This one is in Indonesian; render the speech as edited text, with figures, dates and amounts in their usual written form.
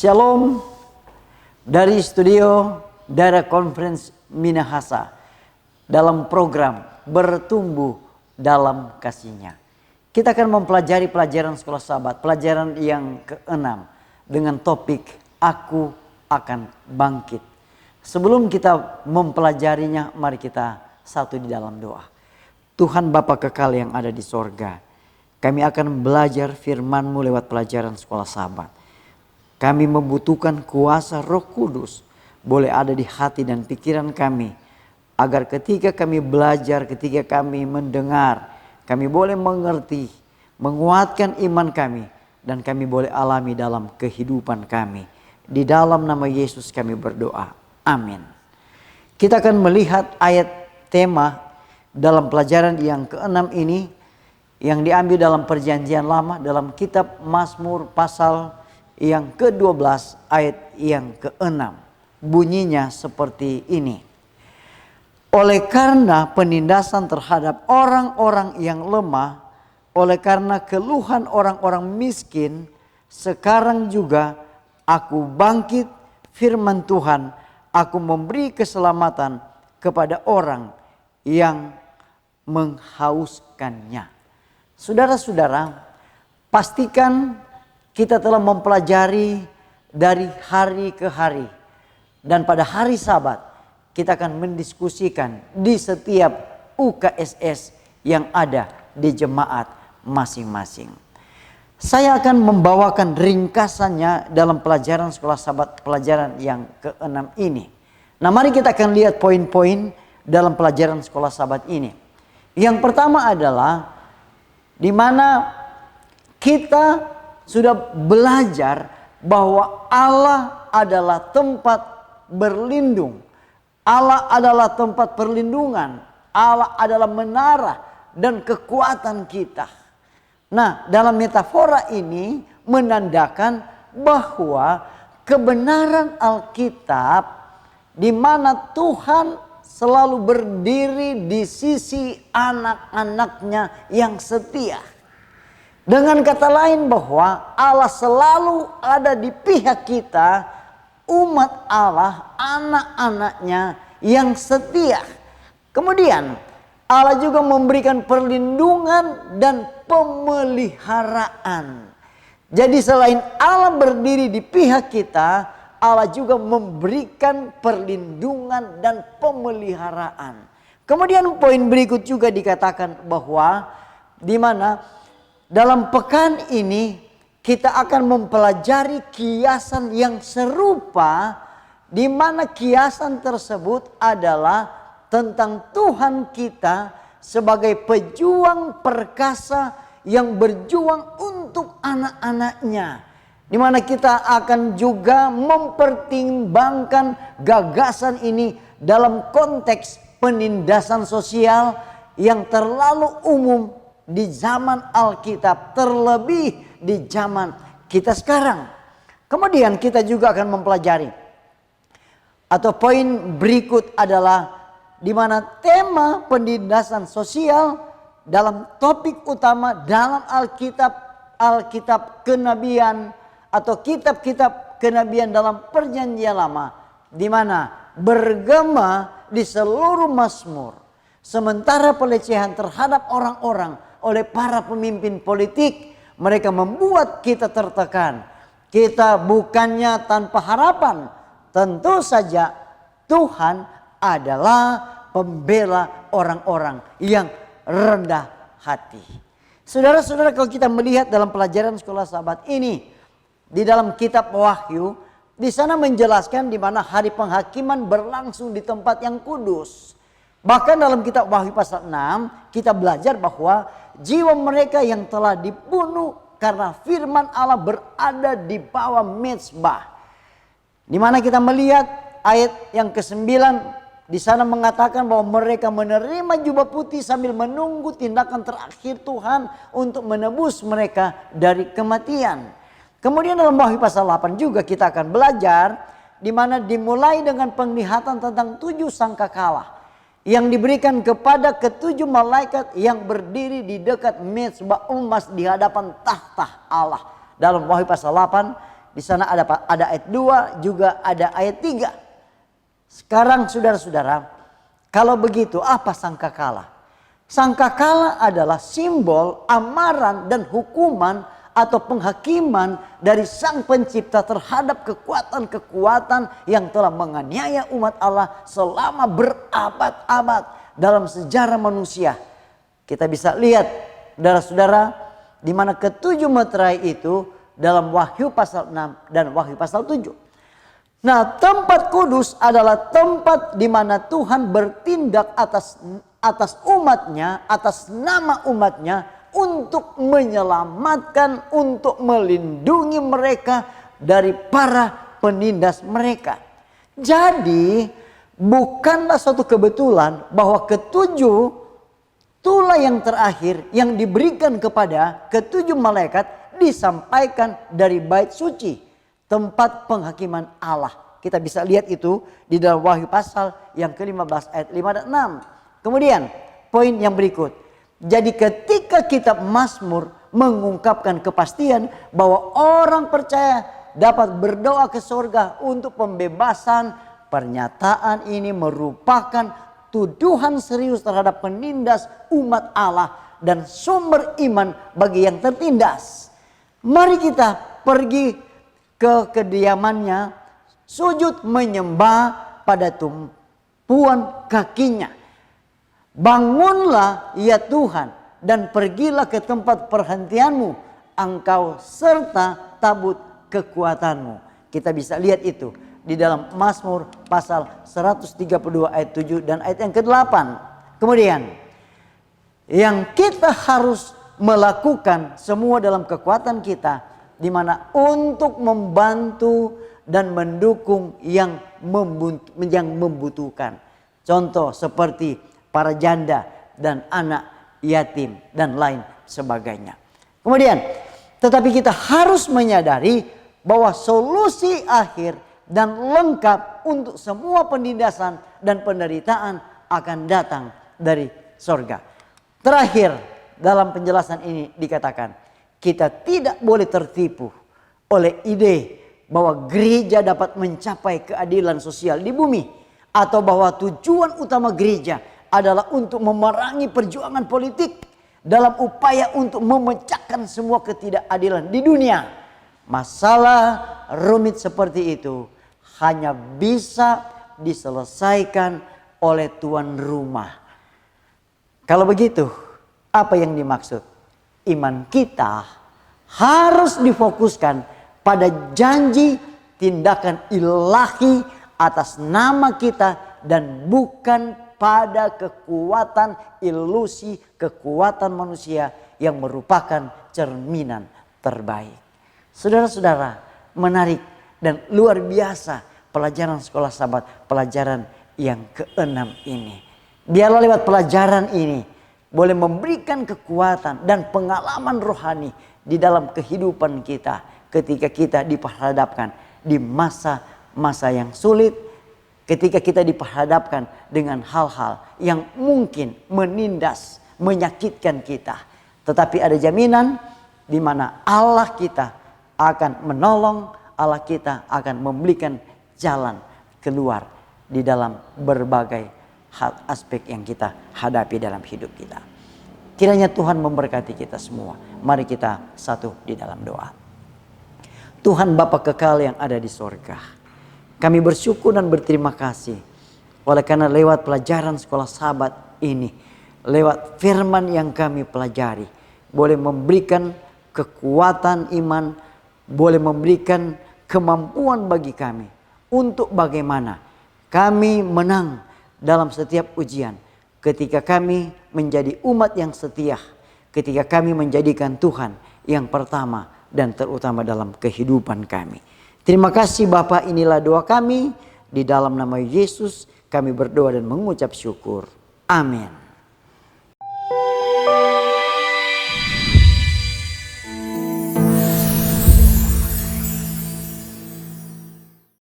Shalom dari studio Daerah Conference Minahasa dalam program Bertumbuh dalam Kasih-Nya. Kita akan mempelajari pelajaran Sekolah Sahabat, pelajaran yang ke-6 dengan topik Aku akan bangkit. Sebelum kita mempelajarinya, mari kita satu di dalam doa. Tuhan Bapa kekal yang ada di sorga, kami akan belajar firman-Mu lewat pelajaran Sekolah Sahabat. Kami membutuhkan kuasa Roh Kudus boleh ada di hati dan pikiran kami, agar ketika kami belajar, ketika kami mendengar, kami boleh mengerti, menguatkan iman kami, dan kami boleh alami dalam kehidupan kami. Di dalam nama Yesus kami berdoa. Amin. Kita akan melihat ayat tema dalam pelajaran yang ke-6 ini yang diambil dalam Perjanjian Lama dalam kitab Mazmur pasal yang ke-12 ayat yang ke-6. Bunyinya seperti ini. Oleh karena penindasan terhadap orang-orang yang lemah, oleh karena keluhan orang-orang miskin, sekarang juga aku bangkit, firman Tuhan, aku memberi keselamatan kepada orang yang menghauskannya. Saudara-saudara, pastikan kita telah mempelajari dari hari ke hari. Dan pada hari Sabat kita akan mendiskusikan di setiap UKSS yang ada di jemaat masing-masing. Saya akan membawakan ringkasannya dalam pelajaran Sekolah Sabat pelajaran yang ke-6 ini. Nah, mari kita akan lihat poin-poin dalam pelajaran Sekolah Sabat ini. Yang pertama adalah di mana kita sudah belajar bahwa Allah adalah tempat berlindung. Allah adalah tempat perlindungan. Allah adalah menara dan kekuatan kita. Nah, dalam metafora ini menandakan bahwa kebenaran Alkitab di mana Tuhan selalu berdiri di sisi anak-anaknya yang setia. Dengan kata lain bahwa Allah selalu ada di pihak kita, umat Allah, anak-anaknya yang setia. Kemudian Allah juga memberikan perlindungan dan pemeliharaan. Jadi selain Allah berdiri di pihak kita, Allah juga memberikan perlindungan dan pemeliharaan. Kemudian poin berikut juga dikatakan bahwa di mana dalam pekan ini kita akan mempelajari kiasan yang serupa, di mana kiasan tersebut adalah tentang Tuhan kita sebagai pejuang perkasa yang berjuang untuk anak-anaknya. Di mana kita akan juga mempertimbangkan gagasan ini dalam konteks penindasan sosial yang terlalu umum di zaman Alkitab, terlebih di zaman kita sekarang. Kemudian kita juga akan mempelajari atau poin berikut adalah di mana tema penindasan sosial dalam topik utama dalam Alkitab kenabian atau kitab-kitab kenabian dalam Perjanjian Lama, di mana bergema di seluruh Mazmur. Sementara pelecehan terhadap orang-orang oleh para pemimpin politik, mereka membuat kita tertekan. Kita bukannya tanpa harapan. Tentu saja Tuhan adalah pembela orang-orang yang rendah hati. Saudara-saudara, kalau kita melihat dalam pelajaran Sekolah Sahabat ini, di dalam kitab Wahyu, di sana menjelaskan di mana hari penghakiman berlangsung di tempat yang kudus. Bahkan dalam kitab Wahyu pasal 6 kita belajar bahwa jiwa mereka yang telah dibunuh karena firman Allah berada di bawah mezbah. Di mana kita melihat ayat yang ke-9 di sana mengatakan bahwa mereka menerima jubah putih sambil menunggu tindakan terakhir Tuhan untuk menebus mereka dari kematian. Kemudian dalam Wahyu pasal 8 juga kita akan belajar di mana dimulai dengan penglihatan tentang 7 sangkakala yang diberikan kepada ketujuh malaikat yang berdiri di dekat mezbah emas di hadapan tahta Allah. Dalam Wahyu pasal 8 Di sana ada ayat 2, juga ada ayat 3. Sekarang saudara-saudara, kalau begitu apa sangkakala? Sangkakala adalah simbol amaran dan hukuman atau penghakiman dari Sang Pencipta terhadap kekuatan-kekuatan yang telah menganiaya umat Allah selama berabad-abad dalam sejarah manusia. Kita bisa lihat, saudara-saudara, di mana ketujuh meterai itu dalam Wahyu pasal 6 dan Wahyu pasal 7. Nah, tempat kudus adalah tempat di mana Tuhan bertindak atas umatnya, atas nama umatnya, untuk menyelamatkan, untuk melindungi mereka dari para penindas mereka. Jadi bukanlah suatu kebetulan bahwa ketujuh tulah yang terakhir yang diberikan kepada ketujuh malaikat disampaikan dari bait suci, tempat penghakiman Allah. Kita bisa lihat itu di dalam Wahyu pasal yang ke-15 ayat 5 dan 6. Kemudian poin yang berikut. Jadi ketika kitab Mazmur mengungkapkan kepastian bahwa orang percaya dapat berdoa ke surga untuk pembebasan, pernyataan ini merupakan tuduhan serius terhadap penindas umat Allah dan sumber iman bagi yang tertindas. Mari kita pergi ke kediamannya, sujud menyembah pada tumpuan kakinya. Bangunlah ya Tuhan dan pergilah ke tempat perhentianmu, engkau serta tabut kekuatanmu. Kita bisa lihat itu di dalam Mazmur pasal 132 ayat 7 dan ayat yang ke-8. Kemudian yang kita harus melakukan semua dalam kekuatan kita, di mana untuk membantu dan mendukung yang membutuhkan. Contoh seperti para janda dan anak yatim dan lain sebagainya. Kemudian, tetapi kita harus menyadari bahwa solusi akhir dan lengkap untuk semua penindasan dan penderitaan akan datang dari sorga. Terakhir, dalam penjelasan ini dikatakan, kita tidak boleh tertipu oleh ide bahwa gereja dapat mencapai keadilan sosial di bumi, atau bahwa tujuan utama gereja adalah untuk memerangi perjuangan politik dalam upaya untuk memecahkan semua ketidakadilan di dunia. Masalah rumit seperti itu hanya bisa diselesaikan oleh tuan rumah. Kalau begitu, apa yang dimaksud? Iman kita harus difokuskan pada janji tindakan ilahi atas nama kita dan bukan pada kekuatan ilusi, kekuatan manusia yang merupakan cerminan terbaik. Saudara-saudara, menarik dan luar biasa pelajaran sekolah Sabat, pelajaran yang ke-6 ini. Biarlah lewat pelajaran ini boleh memberikan kekuatan dan pengalaman rohani di dalam kehidupan kita ketika kita diperhadapkan di masa-masa yang sulit, ketika kita diperhadapkan dengan hal-hal yang mungkin menindas, menyakitkan kita. Tetapi ada jaminan di mana Allah kita akan menolong, Allah kita akan memberikan jalan keluar di dalam berbagai hal aspek yang kita hadapi dalam hidup kita. Kiranya Tuhan memberkati kita semua. Mari kita satu di dalam doa. Tuhan Bapa kekal yang ada di sorga, kami bersyukur dan berterima kasih oleh karena lewat pelajaran sekolah Sabat ini, lewat firman yang kami pelajari, boleh memberikan kekuatan iman, boleh memberikan kemampuan bagi kami untuk bagaimana kami menang dalam setiap ujian. Ketika kami menjadi umat yang setia, ketika kami menjadikan Tuhan yang pertama dan terutama dalam kehidupan kami. Terima kasih Bapa, inilah doa kami. Di dalam nama Yesus kami berdoa dan mengucap syukur. Amin.